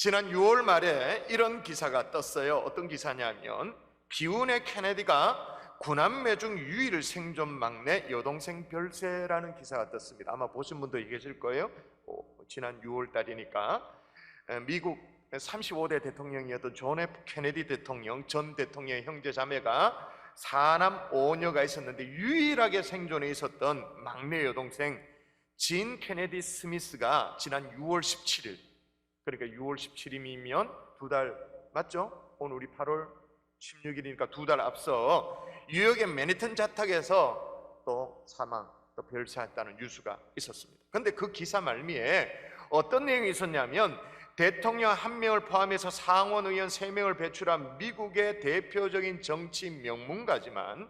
지난 6월 말에 이런 기사가 떴어요. 어떤 기사냐면 비운의 케네디가 구남매 중 유일 생존 막내 여동생 별세라는 기사가 떴습니다. 아마 보신 분도 계실 거예요. 지난 6월 달이니까 미국 35대 대통령이었던 존 F 케네디 대통령, 전 대통령의 형제 자매가 4남 5녀가 있었는데 유일하게 생존해 있었던 막내 여동생 진 케네디 스미스가 지난 6월 17일, 그러니까 6월 17일이면 2달 맞죠? 오늘 우리 8월 16일이니까 2달 앞서 뉴욕의 맨해튼 자택에서 또 사망, 또 별세했다는 뉴스가 있었습니다. 그런데 그 기사 말미에 어떤 내용이 있었냐면 대통령 1명을 포함해서 상원 의원 3명을 배출한 미국의 대표적인 정치 명문가지만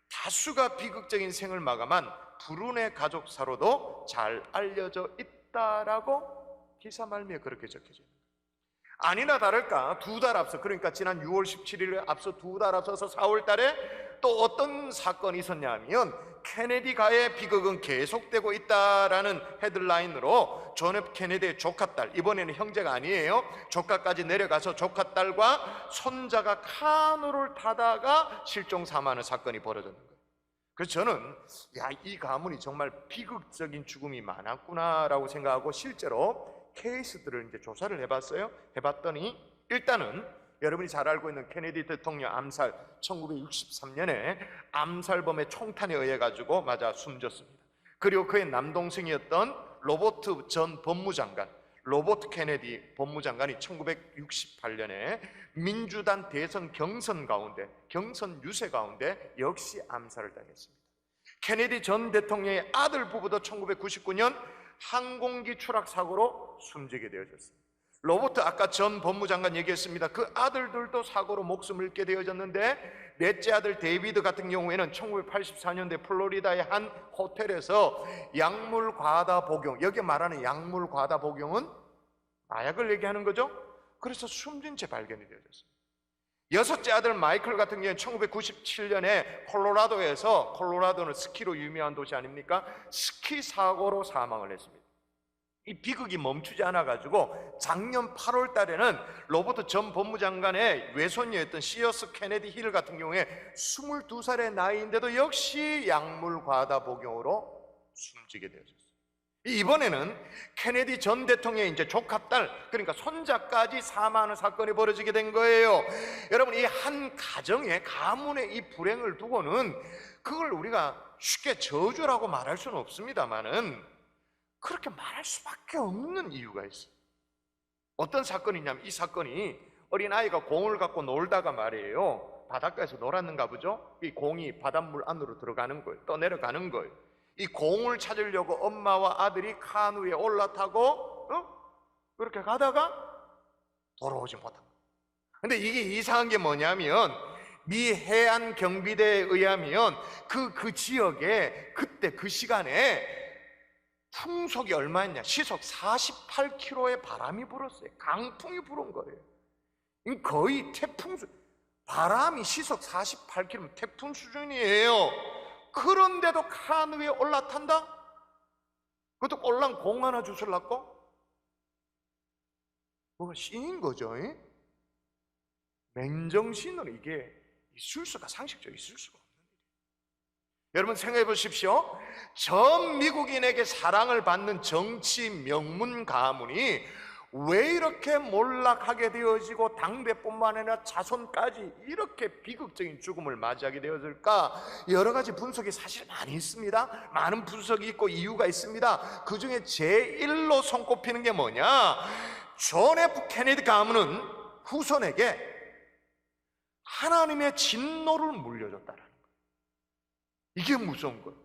다수가 비극적인 생을 마감한 불운의 가족사로도 잘 알려져 있다라고 기사 말미에 그렇게 적혀져 있습니다. 아니나 다를까 2달 앞서, 그러니까 지난 6월 17일에 앞서 2달 앞서서 4월 달에 또 어떤 사건이 있었냐면 케네디가의 비극은 계속되고 있다라는 헤드라인으로 존 F 케네디의 조카딸, 이번에는 형제가 아니에요, 조카까지 내려가서 조카딸과 손자가 카누를 타다가 실종 사망하는 사건이 벌어졌는 거예요. 그래서 저는 이 가문이 정말 비극적인 죽음이 많았구나라고 생각하고 실제로 케이스들을 이제 조사를 해봤어요. 해봤더니 일단은 여러분이 잘 알고 있는 케네디 대통령 암살, 1963년에 암살범의 총탄에 의해 가지고 맞아 숨졌습니다. 그리고 그의 남동생이었던 로버트 전 법무장관, 로버트 케네디 법무장관이 1968년에 민주당 대선 경선 유세 가운데 역시 암살을 당했습니다. 케네디 전 대통령의 아들 부부도 1999년 항공기 추락 사고로 숨지게 되어졌습니다. 로버트, 아까 전 법무장관 얘기했습니다. 그 아들들도 사고로 목숨을 잃게 되어졌는데 넷째 아들 데이비드 같은 경우에는 1984년대 플로리다의 한 호텔에서 약물 과다 복용, 여기 말하는 약물 과다 복용은 마약을 얘기하는 거죠. 그래서 숨진 채 발견이 되어졌습니다. 여섯째 아들 마이클 같은 경우는 1997년에 콜로라도는 스키로 유명한 도시 아닙니까? 스키 사고로 사망을 했습니다. 이 비극이 멈추지 않아가지고 작년 8월 달에는 로버트 전 법무장관의 외손녀였던 시어스 케네디 힐 같은 경우에 22살의 나이인데도 역시 약물 과다 복용으로 숨지게 되었습니다. 이번에는 케네디 전 대통령의 이제 조카딸, 그러니까 손자까지 사망하는 사건이 벌어지게 된 거예요. 여러분, 이 한 가정의 가문의 이 불행을 두고는 그걸 우리가 쉽게 저주라고 말할 수는 없습니다만은 그렇게 말할 수밖에 없는 이유가 있어요. 어떤 사건이냐면 이 사건이 어린아이가 공을 갖고 놀다가 말이에요, 바닷가에서 놀았는가 보죠. 이 공이 바닷물 안으로 들어가는 거예요. 떠내려가는 거예요. 이 공을 찾으려고 엄마와 아들이 카누에 올라타고 그렇게 가다가 돌아오지 못한 거예요. 근데 이게 이상한 게 뭐냐면 미 해안 경비대에 의하면 그 지역에 그때 그 시간에 풍속이 얼마였냐, 시속 48km의 바람이 불었어요. 강풍이 불은 거예요. 거의 태풍, 바람이 시속 48km, 태풍 수준이에요. 그런데도 카누에 올라탄다? 그것도 꼴랑 공 하나 주술라고? 뭐가 신인 거죠? 맨정신으로 이게 있을 수가, 상식적으로 있을 수가 없는 일이에요. 여러분 생각해 보십시오. 전 미국인에게 사랑을 받는 정치 명문 가문이 왜 이렇게 몰락하게 되어지고 당대뿐만 아니라 자손까지 이렇게 비극적인 죽음을 맞이하게 되어질까? 여러 가지 분석이 사실 많이 있습니다. 많은 분석이 있고 이유가 있습니다. 그 중에 제1로 손꼽히는 게 뭐냐? 존 F 케네디 가문은 후손에게 하나님의 진노를 물려줬다는 거예요. 이게 무서운 거예요.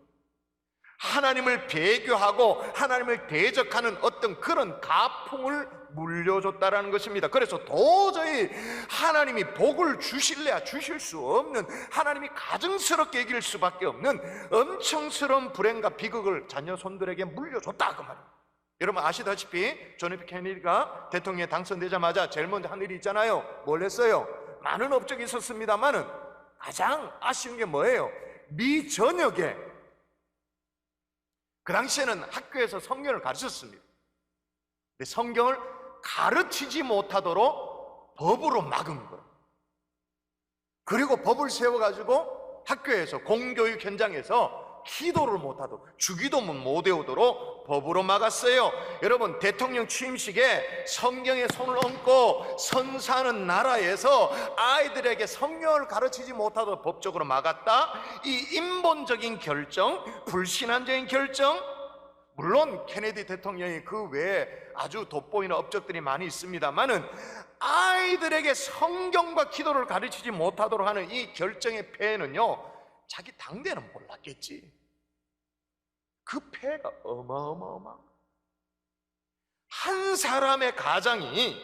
하나님을 배교하고 하나님을 대적하는 어떤 그런 가풍을 물려줬다라는 것입니다. 그래서 도저히 하나님이 복을 주실래야 주실 수 없는, 하나님이 가증스럽게 이길 수밖에 없는 엄청스러운 불행과 비극을 자녀 손들에게 물려줬다, 그 말입니다. 여러분 아시다시피 존 F 케네디가 대통령에 당선되자마자 제일 먼저 한 일이 있잖아요. 뭘 했어요? 많은 업적이 있었습니다만은 가장 아쉬운 게 뭐예요? 미 전역에, 그 당시에는 학교에서 성경을 가르쳤습니다. 근데 성경을 가르치지 못하도록 법으로 막은 거예요. 그리고 법을 세워가지고 학교에서 공교육 현장에서 기도를 못하도록, 주기도문 못 외우도록 법으로 막았어요. 여러분, 대통령 취임식에 성경에 손을 얹고 선사하는 나라에서 아이들에게 성경을 가르치지 못하도록 법적으로 막았다. 이 인본적인 결정, 불신앙적인 결정, 물론 케네디 대통령이 그 외에 아주 돋보이는 업적들이 많이 있습니다만은 아이들에게 성경과 기도를 가르치지 못하도록 하는 이 결정의 폐해는요, 자기 당대는 몰랐겠지. 그 폐해가 어마어마한 한 사람의 가장이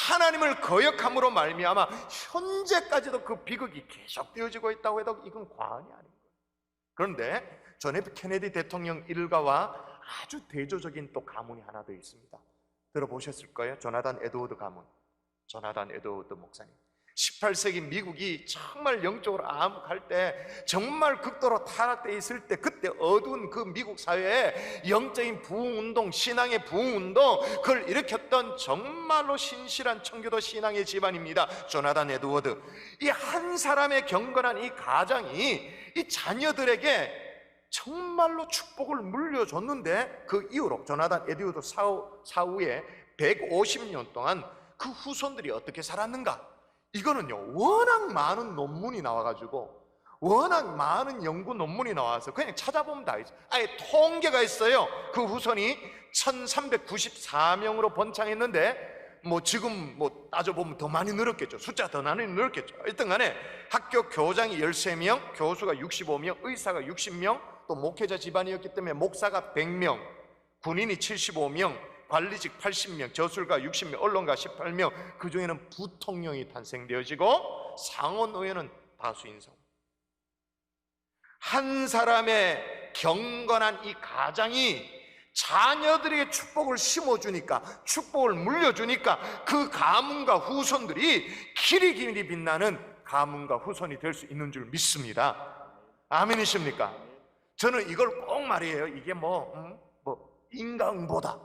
하나님을 거역함으로 말미암아 현재까지도 그 비극이 계속되어지고 있다고 해도 이건 과언이 아닌 거예요. 그런데 존 F 케네디 대통령 일가와 아주 대조적인 또 가문이 하나 더 있습니다. 들어보셨을 거예요. 조나단 에드워드 가문, 조나단 에드워드 목사님. 18세기 미국이 정말 영적으로 암흑할 때, 정말 극도로 타락되어 있을 때, 그때 어두운 그 미국 사회에 영적인 부흥운동, 신앙의 부흥운동, 그걸 일으켰던 정말로 신실한 청교도 신앙의 집안입니다. 조나단 에드워드. 이 한 사람의 경건한 이 가장이 이 자녀들에게 정말로 축복을 물려줬는데, 그 이후로 조나단 에드워드 사후에 150년 동안 그 후손들이 어떻게 살았는가? 이거는요, 워낙 많은 논문이 나와가지고, 워낙 많은 연구 논문이 나와서 그냥 찾아보면 다 있어요. 아예 통계가 있어요. 그 후손이 1394명으로 번창했는데, 지금 따져보면 더 많이 늘었겠죠. 숫자가 더 많이 늘었겠죠. 일단 간에 학교 교장이 13명, 교수가 65명, 의사가 60명, 또 목회자 집안이었기 때문에 목사가 100명, 군인이 75명, 관리직 80명, 저술가 60명, 언론가 18명, 그 중에는 부통령이 탄생되어지고 상원의회는 다수 인정. 한 사람의 경건한 이 가장이 자녀들에게 축복을 심어주니까, 축복을 물려주니까 그 가문과 후손들이 길이 빛나는 가문과 후손이 될 수 있는 줄 믿습니다. 아멘이십니까? 저는 이걸 꼭 말이에요. 이게 인간보다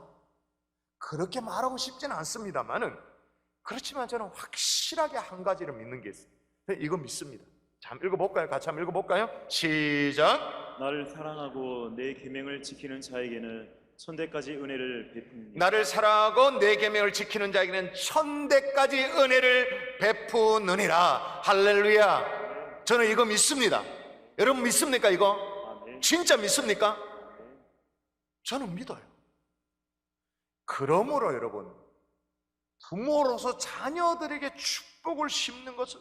그렇게 말하고 싶지는 않습니다만은, 그렇지만 저는 확실하게 한 가지를 믿는 게 있어요. 이거 믿습니다. 자, 한번 읽어볼까요? 같이 한번 읽어볼까요? 시작. 나를 사랑하고 내 계명을 지키는 자에게는 천대까지 은혜를 베푸느니라. 나를 사랑하고 내 계명을 지키는 자에게는 천대까지 은혜를 베푸느니라. 할렐루야. 저는 이거 믿습니다. 여러분 믿습니까? 이거? 아멘. 진짜 믿습니까? 저는 믿어요. 그러므로 여러분, 부모로서 자녀들에게 축복을 심는 것은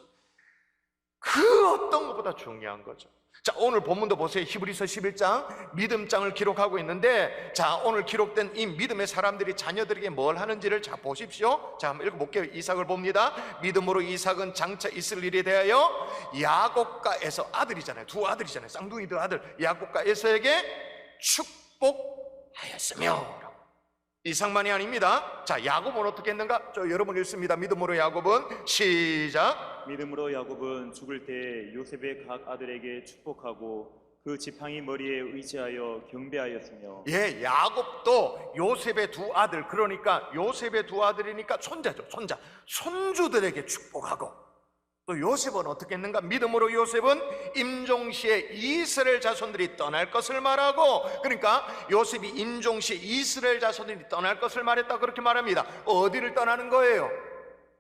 그 어떤 것보다 중요한 거죠. 자, 오늘 본문도 보세요. 히브리서 11장 믿음장을 기록하고 있는데, 자, 오늘 기록된 이 믿음의 사람들이 자녀들에게 뭘 하는지를 자 보십시오. 자, 한번 읽어볼게요. 이삭을 봅니다. 믿음으로 이삭은 장차 있을 일에 대하여 야곱과 에서, 아들이잖아요. 두 아들이잖아요. 쌍둥이들 아들 야곱과 에서에게 축복하였으며. 이삭만이 아닙니다. 자, 야곱은 어떻게 했는가? 여러분 읽습니다. 믿음으로 야곱은, 시작. 믿음으로 야곱은 죽을 때 요셉의 각 아들에게 축복하고 그 지팡이 머리에 의지하여 경배하였으며. 예, 야곱도 요셉의 두 아들, 그러니까 요셉의 두 아들이니까 손자죠. 손주들에게 축복하고, 또 요셉은 어떻게 했는가? 믿음으로 요셉은 임종시에 이스라엘 자손들이 떠날 것을 말하고, 그러니까 요셉이 임종시에 이스라엘 자손들이 떠날 것을 말했다, 그렇게 말합니다. 어디를 떠나는 거예요?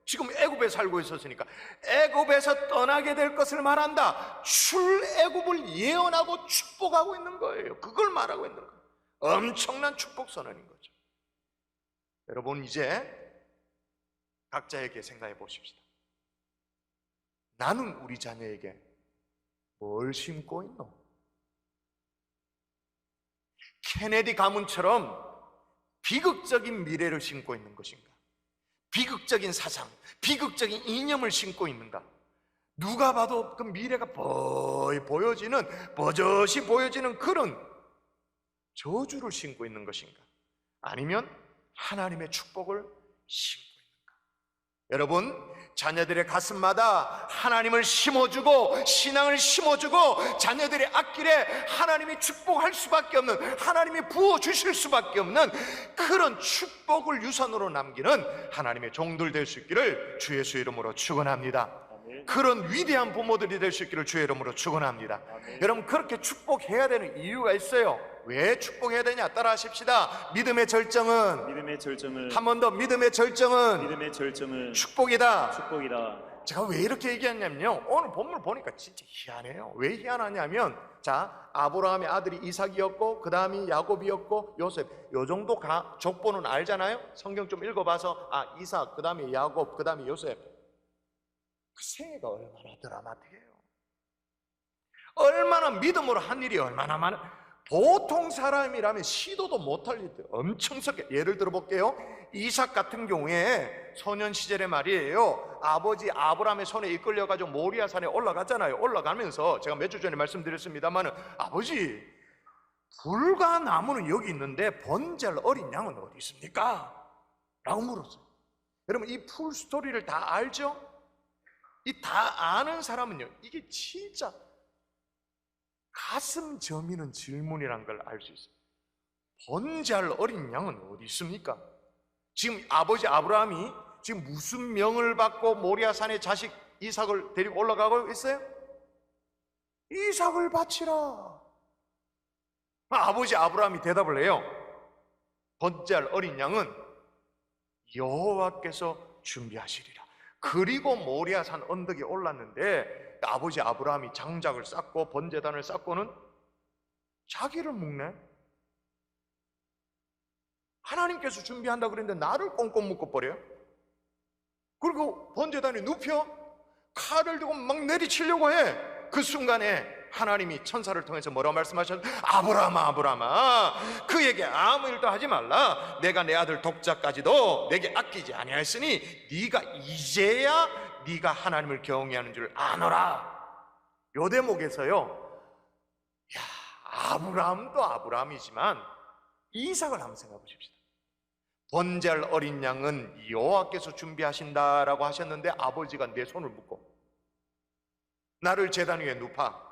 지금 애굽에 살고 있었으니까 애굽에서 떠나게 될 것을 말한다. 출애굽을 예언하고 축복하고 있는 거예요. 그걸 말하고 있는 거예요. 엄청난 축복 선언인 거죠. 여러분, 이제 각자에게 생각해 보십시다. 나는 우리 자녀에게 뭘 심고 있노? 케네디 가문처럼 비극적인 미래를 심고 있는 것인가? 비극적인 사상, 비극적인 이념을 심고 있는가? 누가 봐도 그 미래가 버젓이 보여지는 그런 저주를 심고 있는 것인가? 아니면 하나님의 축복을 심고 있는가? 여러분, 자녀들의 가슴마다 하나님을 심어주고 신앙을 심어주고 자녀들의 앞길에 하나님이 축복할 수밖에 없는, 하나님이 부어주실 수밖에 없는 그런 축복을 유산으로 남기는 하나님의 종들 될 수 있기를 주 예수 이름으로 축원합니다. 아멘. 그런 위대한 부모들이 될 수 있기를 주의 이름으로 축원합니다. 아멘. 여러분, 그렇게 축복해야 되는 이유가 있어요. 왜 축복해야 되냐? 따라 하십시다. 믿음의 절정은, 믿음의 절정을 한 번 더, 믿음의 절정은 믿음의 절정을 축복이다. 축복이다. 제가 왜 이렇게 얘기했냐면요, 오늘 본문을 보니까 진짜 희한해요. 왜 희한하냐면, 자, 아브라함의 아들이 이삭이었고 그 다음이 야곱이었고 요셉, 요 정도 족보는 알잖아요. 성경 좀 읽어봐서 아, 이삭, 그 다음에 야곱, 그 다음에 요셉. 그 생애가 얼마나 드라마틱해요. 얼마나 믿음으로 한 일이 얼마나 많아. 보통 사람이라면 시도도 못할 일들 엄청 섞여. 예를 들어 볼게요. 이삭 같은 경우에 소년 시절의 말이에요, 아버지 아브라함의 손에 이끌려가지고 모리아 산에 올라갔잖아요. 올라가면서 제가 몇 주 전에 말씀드렸습니다만, 아버지, 불과 나무는 여기 있는데 번제할 어린 양은 어디 있습니까? 라고 물었어요. 여러분, 이 풀스토리를 다 알죠? 이 다 아는 사람은요, 이게 진짜 가슴 저미는 질문이란 걸 알 수 있어요. 번제할 어린 양은 어디 있습니까? 지금 아버지 아브라함이 지금 무슨 명을 받고 모리아산에 자식 이삭을 데리고 올라가고 있어요? 이삭을 바치라. 아버지 아브라함이 대답을 해요. 번제할 어린 양은 여호와께서 준비하시리라. 그리고 모리아산 언덕에 올랐는데 아버지 아브라함이 장작을 쌓고 번제단을 쌓고는 자기를 묶네. 하나님께서 준비한다 그랬는데 나를 꽁꽁 묶어버려요. 그리고 번제단에 눕혀 칼을 들고 막 내리치려고 해. 그 순간에 하나님이 천사를 통해서 뭐라고 말씀하셨어요? 아브라함아, 아브라함아, 그에게 아무 일도 하지 말라. 내가 내 아들 독자까지도 내게 아끼지 아니하였으니 네가 이제야 네가 하나님을 경외하는 줄 아노라. 요 대목에서요, 야, 아브라함도 아브라함이지만 이삭을 한번 생각해 보십시다. 번제할 어린 양은 여호와께서 준비하신다라고 하셨는데 아버지가 내 손을 묶고 나를 제단 위에 눕혀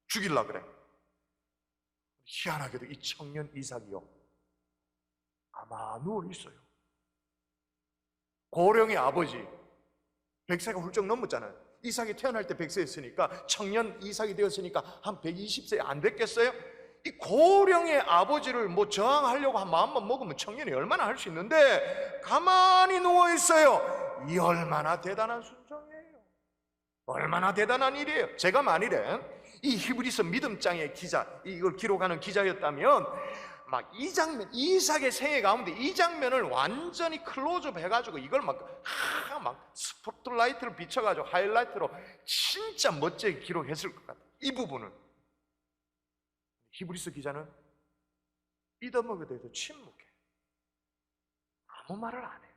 죽일라 그래. 희한하게도 이 청년 이삭이요, 아마 누워 있어요. 고령의 아버지, 100세가 훌쩍 넘었잖아요. 이삭이 태어날 때 100세였으니까 청년 이삭이 되었으니까 한 120세 안 됐겠어요? 이 고령의 아버지를 뭐 저항하려고 한 마음만 먹으면 청년이 얼마나 할 수 있는데 가만히 누워 있어요. 이 얼마나 대단한 순종이에요. 얼마나 대단한 일이에요. 제가 만일에 이 히브리서 믿음장의 기자, 이걸 기록하는 기자였다면 막 이 장면, 이삭의 생애 가운데 이 장면을 완전히 클로즈업 해가지고 이걸 막 스포트라이트를 비춰가지고 하이라이트로 진짜 멋지게 기록했을 것 같아요. 이 부분은. 히브리서 기자는 이 대목에 대해서 침묵해. 아무 말을 안 해요.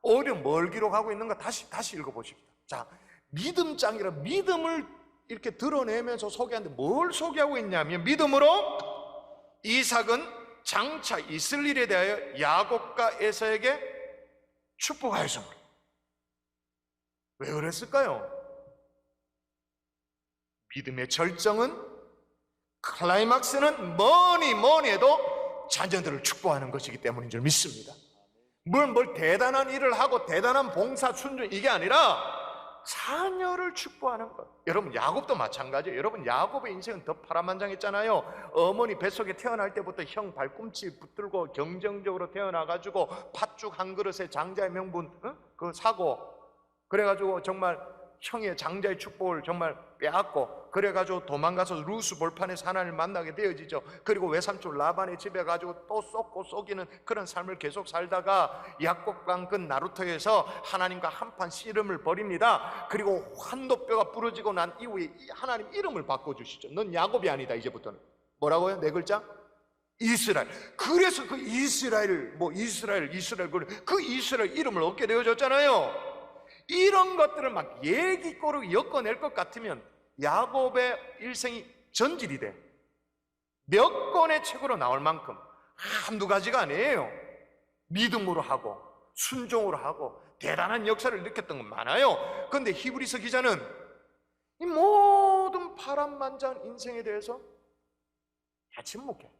오히려 뭘 기록하고 있는가 다시 읽어보십시오. 자, 믿음장이라 믿음을 이렇게 드러내면서 소개하는데 뭘 소개하고 있냐면, 믿음으로 이삭은 장차 있을 일에 대하여 야곱과 에서에게 축복하였습니다. 왜 그랬을까요? 믿음의 절정은, 클라이막스는 뭐니 해도 자녀들을 축복하는 것이기 때문인 줄 믿습니다. 뭘 대단한 일을 하고 대단한 봉사 순종 이게 아니라 자녀를 축복하는 것. 여러분, 야곱도 마찬가지예요. 여러분, 야곱의 인생은 더 파란만장했잖아요. 어머니 뱃속에 태어날 때부터 형 발꿈치 붙들고 경쟁적으로 태어나가지고 팥죽 한 그릇에 장자의 명분 그거 사고, 그래가지고 정말 형의 장자의 축복을 정말 빼앗고, 그래가지고 도망가서 루스 볼판에서 하나님을 만나게 되어지죠. 그리고 외삼촌 라반의 집에 가지고 또 쏟고 속이는 그런 삶을 계속 살다가 야곱강 그 나루터에서 하나님과 한판 씨름을 벌입니다. 그리고 환도뼈가 부러지고 난 이후에 하나님 이름을 바꿔주시죠. 넌 야곱이 아니다 이제부터는. 뭐라고요? 네 글자? 이스라엘. 그래서 그 이스라엘 그 이스라엘 이름을 얻게 되어졌잖아요. 이런 것들을 막 얘기꼬르 엮어낼 것 같으면 야곱의 일생이 전질이 돼. 몇 권의 책으로 나올 만큼 한두 가지가 아니에요. 믿음으로 하고 순종으로 하고 대단한 역사를 느꼈던 건 많아요. 그런데 히브리서 기자는 이 모든 파란만장한 인생에 대해서 다 침묵해.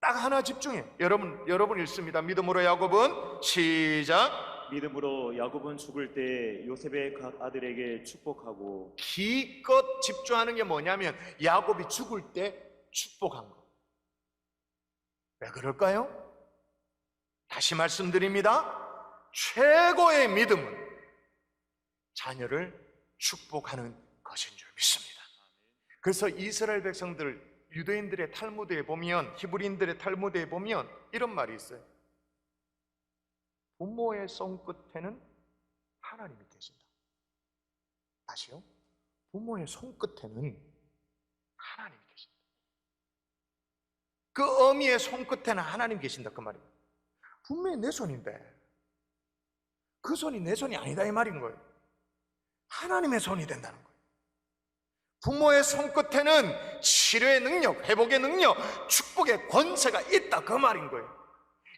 딱 하나 집중해. 여러분 읽습니다. 믿음으로 야곱은 시작. 믿음으로 야곱은 죽을 때 요셉의 각 아들에게 축복하고. 기껏 집중하는 게 뭐냐면 야곱이 죽을 때 축복한 거. 왜 그럴까요? 다시 말씀드립니다. 최고의 믿음은 자녀를 축복하는 것인 줄 믿습니다. 그래서 이스라엘 백성들, 유대인들의 탈무드에 보면, 히브리인들의 탈무드에 보면 이런 말이 있어요. 부모의 손끝에는 하나님이 계신다. 다시요. 부모의 손끝에는 하나님이 계신다. 그 어미의 손끝에는 하나님 계신다 그 말이에요. 분명히 내 손인데 그 손이 내 손이 아니다 이 말인 거예요. 하나님의 손이 된다는 거예요. 부모의 손끝에는 치료의 능력, 회복의 능력, 축복의 권세가 있다 그 말인 거예요.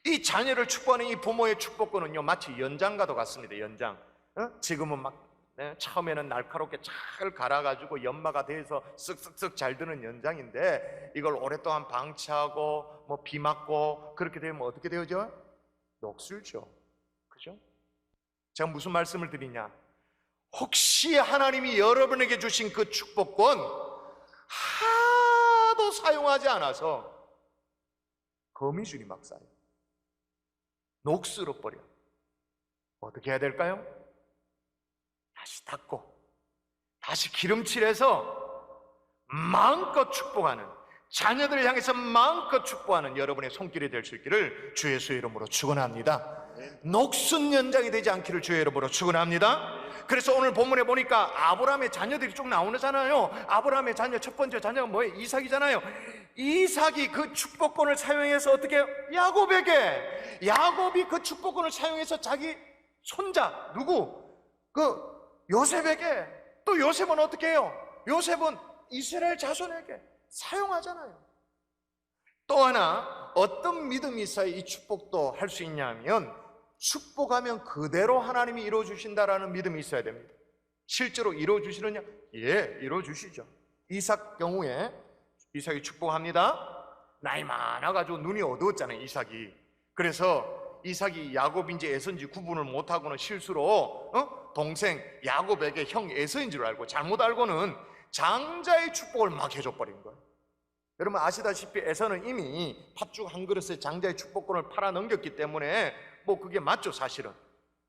이 자녀를 축복하는 이 부모의 축복권은요 마치 연장과도 같습니다. 연장. 지금은 막 처음에는 날카롭게 잘 갈아가지고 연마가 돼서 쓱쓱쓱 잘 드는 연장인데 이걸 오랫동안 방치하고 뭐 비 맞고 그렇게 되면 어떻게 되어져? 녹슬죠. 그죠? 제가 무슨 말씀을 드리냐? 혹시 하나님이 여러분에게 주신 그 축복권 하도 사용하지 않아서 거미줄이 막 쌓여 녹슬어 버려. 어떻게 해야 될까요? 다시 닦고 다시 기름칠해서 마음껏 축복하는, 자녀들을 향해서 마음껏 축복하는 여러분의 손길이 될 수 있기를 주 예수의 이름으로 축원합니다. 녹슨 연장이 되지 않기를 주의 이름으로 축원합니다. 그래서 오늘 본문에 보니까 아브라함의 자녀들이 쭉 나오잖아요. 아브라함의 자녀 첫 번째 자녀가 뭐예요? 이삭이잖아요. 이삭이 그 축복권을 사용해서 어떻게 해요? 야곱이 그 축복권을 사용해서 자기 손자 누구? 그 요셉에게, 또 요셉은 어떻게 해요? 요셉은 이스라엘 자손에게 사용하잖아요. 또 하나 어떤 믿음이 있어야 이 축복도 할 수 있냐면 축복하면 그대로 하나님이 이루어주신다라는 믿음이 있어야 됩니다. 실제로 이루어주시느냐? 예, 이루어주시죠. 이삭 경우에 이삭이 축복합니다. 나이 많아가지고 눈이 어두웠잖아요, 이삭이. 그래서 이삭이 야곱인지 에서인지 구분을 못하고는 실수로 동생 야곱에게 형 에서인 줄 알고 잘못 알고는 장자의 축복을 막 해줘버린 거예요. 여러분 아시다시피 에서는 이미 팥죽 한 그릇에 장자의 축복권을 팔아 넘겼기 때문에 뭐 그게 맞죠 사실은.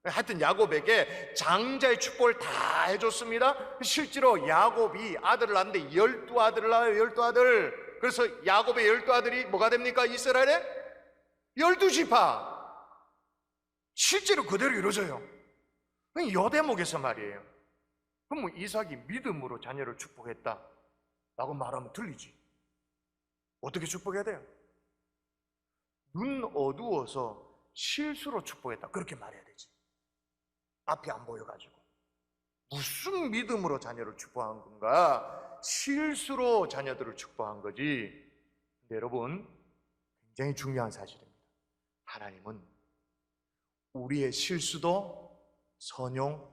하여튼 야곱에게 장자의 축복을 다 해줬습니다. 실제로 야곱이 아들을 낳는데 12아들을 낳아요. 12아들. 그래서 야곱의 12아들이 뭐가 됩니까? 이스라엘의 12지파. 실제로 그대로 이루어져요. 요 대목에서 말이에요. 그럼 뭐 이삭이 믿음으로 자녀를 축복했다 라고 말하면 들리지. 어떻게 축복해야 돼요? 눈 어두워서 실수로 축복했다 그렇게 말해야 되지. 앞이 안 보여가지고 무슨 믿음으로 자녀를 축복한 건가? 실수로 자녀들을 축복한 거지. 근데 여러분 굉장히 중요한 사실입니다. 하나님은 우리의 실수도 선용하십니다.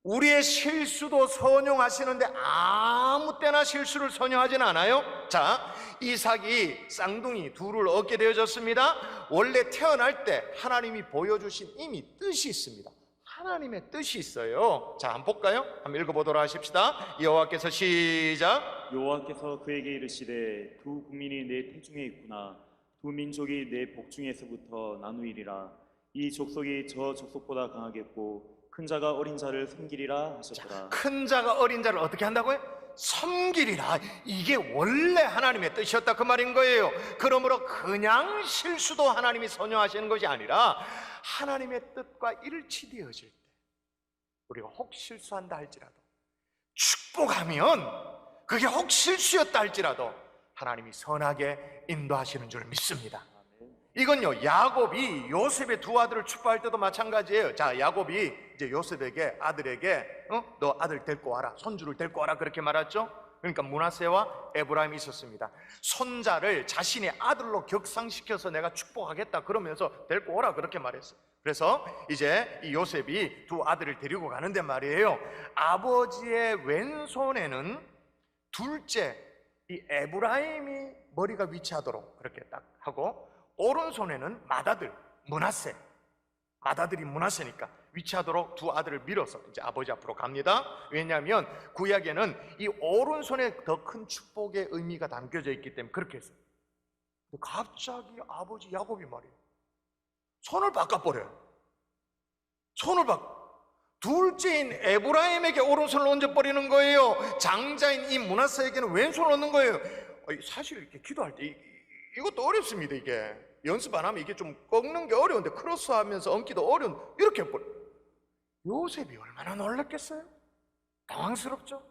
우리의 실수도 선용하시는데 아무 때나 실수를 선용하진 않아요. 자, 이삭이 쌍둥이 둘을 얻게 되어졌습니다. 원래 태어날 때 하나님이 보여주신 이미 뜻이 있습니다. 하나님의 뜻이 있어요. 자, 한번 볼까요? 한번 읽어보도록 하십시다. 여호와께서 시작. 여호와께서 그에게 이르시되 두 국민이 내 태중에 있구나. 두 민족이 내 복중에서부터 나누이리라. 이 족속이 저 족속보다 강하겠고 큰 자가 어린 자를 섬기리라 하셨더라. 큰 자가 어린 자를 어떻게 한다고요? 섬기리라. 이게 원래 하나님의 뜻이었다 그 말인 거예요. 그러므로 그냥 실수도 하나님이 선용하시는 것이 아니라 하나님의 뜻과 일치되어질 때 우리가 혹 실수한다 할지라도 축복하면 그게 혹 실수였다 할지라도 하나님이 선하게 인도하시는 줄 믿습니다. 이건요 야곱이 요셉의 두 아들을 축복할 때도 마찬가지예요. 자, 야곱이 이제 요셉에게 아들에게 너 아들 데리고 와라, 손주를 데리고 와라 그렇게 말했죠. 그러니까 므낫세와 에브라임이 있었습니다. 손자를 자신의 아들로 격상시켜서 내가 축복하겠다 그러면서 데리고 오라 그렇게 말했어요. 그래서 이제 이 요셉이 두 아들을 데리고 가는데 말이에요, 아버지의 왼손에는 둘째 이 에브라임이 머리가 위치하도록 그렇게 딱 하고, 오른손에는 맏아들 므낫세, 맏아들이 므낫세니까 위치하도록 두 아들을 밀어서 이제 아버지 앞으로 갑니다. 왜냐하면 구약에는 이 오른손에 더 큰 축복의 의미가 담겨져 있기 때문에 그렇게 했어요. 근데 갑자기 아버지 야곱이 말이에요, 손을 바꿔버려요. 손을 둘째인 에브라임에게 오른손을 얹어버리는 거예요. 장자인 이 므낫세에게는 왼손을 얹는 거예요. 사실 이렇게 기도할 때 이것도 어렵습니다. 이게 연습 안 하면 이게 좀 꺾는 게 어려운데, 크로스하면서 얹기도 어려운, 이렇게 해버려. 요셉이 얼마나 놀랐겠어요? 당황스럽죠?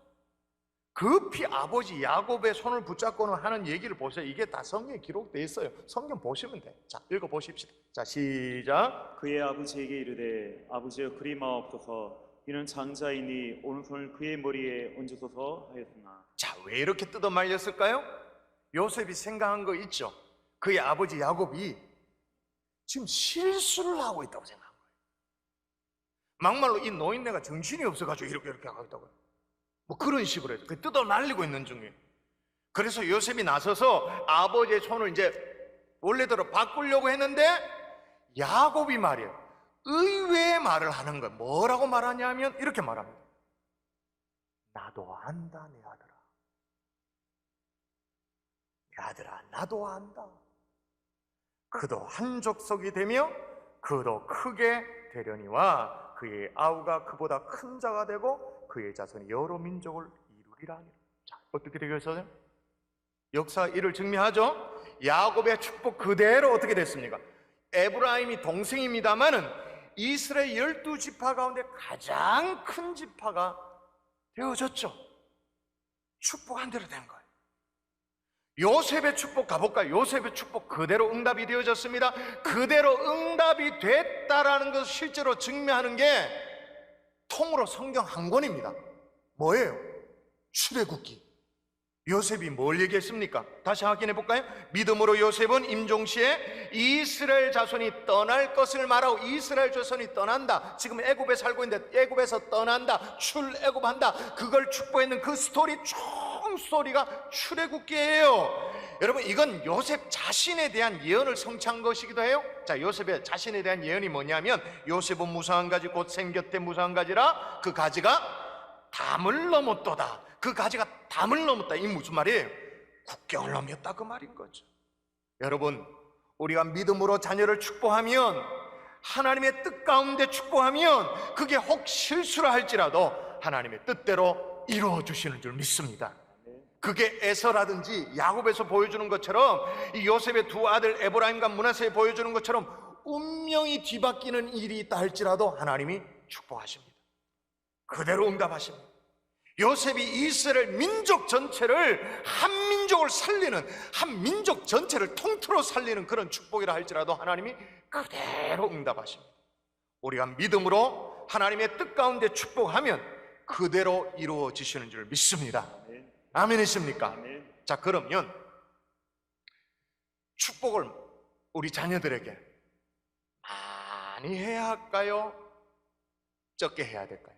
급히 아버지 야곱의 손을 붙잡고는 하는 얘기를 보세요. 이게 다 성경에 기록되어 있어요. 성경 보시면 돼. 자, 읽어보십시다. 자, 시작. 그의 아버지에게 이르되 아버지여 그리 마옵소서 이는 장자이니 오른손을 그의 머리에 얹으소서 하였으나. 자, 왜 이렇게 뜯어 말렸을까요? 요셉이 생각한 거 있죠? 그의 아버지 야곱이 지금 실수를 하고 있다고 생각한 거예요. 막말로 이 노인네가 정신이 없어가지고 이렇게 하고 있다고요. 뭐 그런 식으로 해서 뜯어 말리고 있는 중이에요. 그래서 요셉이 나서서 아버지의 손을 이제 원래대로 바꾸려고 했는데, 야곱이 말이에요, 의외의 말을 하는 거예요. 뭐라고 말하냐면 이렇게 말합니다. 나도 안다 내 아들아, 내 아들아 나도 안다. 그도 한 족속이 되며 그도 크게 되려니와 그의 아우가 그보다 큰 자가 되고 그의 자손이 여러 민족을 이루리라 하니라. 자, 어떻게 되겠어요? 역사 이를 증명하죠. 야곱의 축복 그대로 어떻게 됐습니까? 에브라임이 동생입니다마는 이스라엘 12지파 가운데 가장 큰 지파가 되어졌죠. 축복한 대로 된 거예요. 요셉의 축복 가볼까요? 요셉의 축복 그대로 응답이 되어졌습니다. 그대로 응답이 됐다라는 것을 실제로 증명하는 게 통으로 성경 한 권입니다. 뭐예요? 출애굽기. 요셉이 뭘 얘기했습니까? 다시 확인해 볼까요? 믿음으로 요셉은 임종시에 이스라엘 자손이 떠날 것을 말하고, 이스라엘 자손이 떠난다, 지금 애굽에 살고 있는데 애굽에서 떠난다, 출애굽한다, 그걸 축복했는 그 스토리, 총 스토리가 출애굽기예요. 여러분, 이건 요셉 자신에 대한 예언을 성취한 것이기도 해요. 자, 요셉의 자신에 대한 예언이 뭐냐면, 요셉은 무성한 가지 곧 생겼대 무성한 가지라 그 가지가 담을 넘었도다. 그 가지가 담을 넘었다. 이 무슨 말이에요? 국경을 넘겼다 그 말인 거죠. 여러분, 우리가 믿음으로 자녀를 축복하면, 하나님의 뜻 가운데 축복하면, 그게 혹 실수를 할지라도 하나님의 뜻대로 이루어 주시는 줄 믿습니다. 그게 에서라든지 야곱에서 보여주는 것처럼, 이 요셉의 두 아들 에브라임과 므낫세에 보여주는 것처럼 운명이 뒤바뀌는 일이 있다 할지라도 하나님이 축복하십니다. 그대로 응답하십니다. 요셉이 이스라엘 민족 전체를, 한 민족을 살리는, 한 민족 전체를 통틀어 살리는 그런 축복이라 할지라도 하나님이 그대로 응답하십니다. 우리가 믿음으로 하나님의 뜻 가운데 축복하면 그대로 이루어지시는 줄 믿습니다. 아멘이십니까? 자, 그러면 축복을 우리 자녀들에게 많이 해야 할까요? 적게 해야 될까요?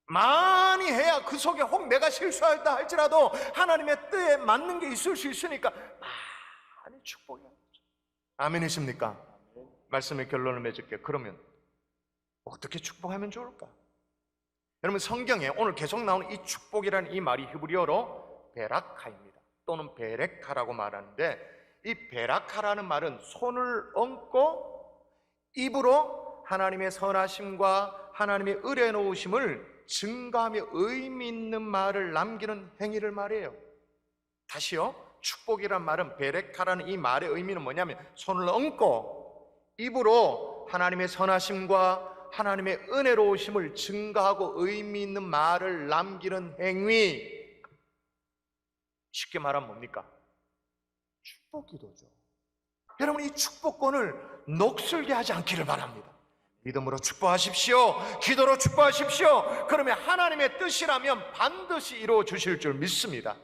많이 해야 그 속에 혹 내가 실수했다 할지라도 하나님의 뜻에 맞는 게 있을 수 있으니까 많이 축복해야 하죠. 아멘이십니까? 말씀의 결론을 맺을게요. 그러면 어떻게 축복하면 좋을까? 여러분, 성경에 오늘 계속 나오는 이 축복이라는 이 말이 히브리어로 베라카입니다. 또는 베레카라고 말하는데, 이 베라카라는 말은 손을 얹고 입으로 하나님의 선하심과 하나님의 의뢰 놓으심을 증가하며 의미 있는 말을 남기는 행위를 말해요. 다시요, 축복이란 말은, 베레카라는 이 말의 의미는 뭐냐면, 손을 얹고 입으로 하나님의 선하심과 하나님의 은혜로우심을 증가하고 의미 있는 말을 남기는 행위. 쉽게 말하면 뭡니까? 축복 기도죠. 여러분, 이 축복권을 녹슬게 하지 않기를 바랍니다. 믿음으로 축복하십시오. 기도로 축복하십시오. 그러면 하나님의 뜻이라면 반드시 이루어 주실 줄 믿습니다.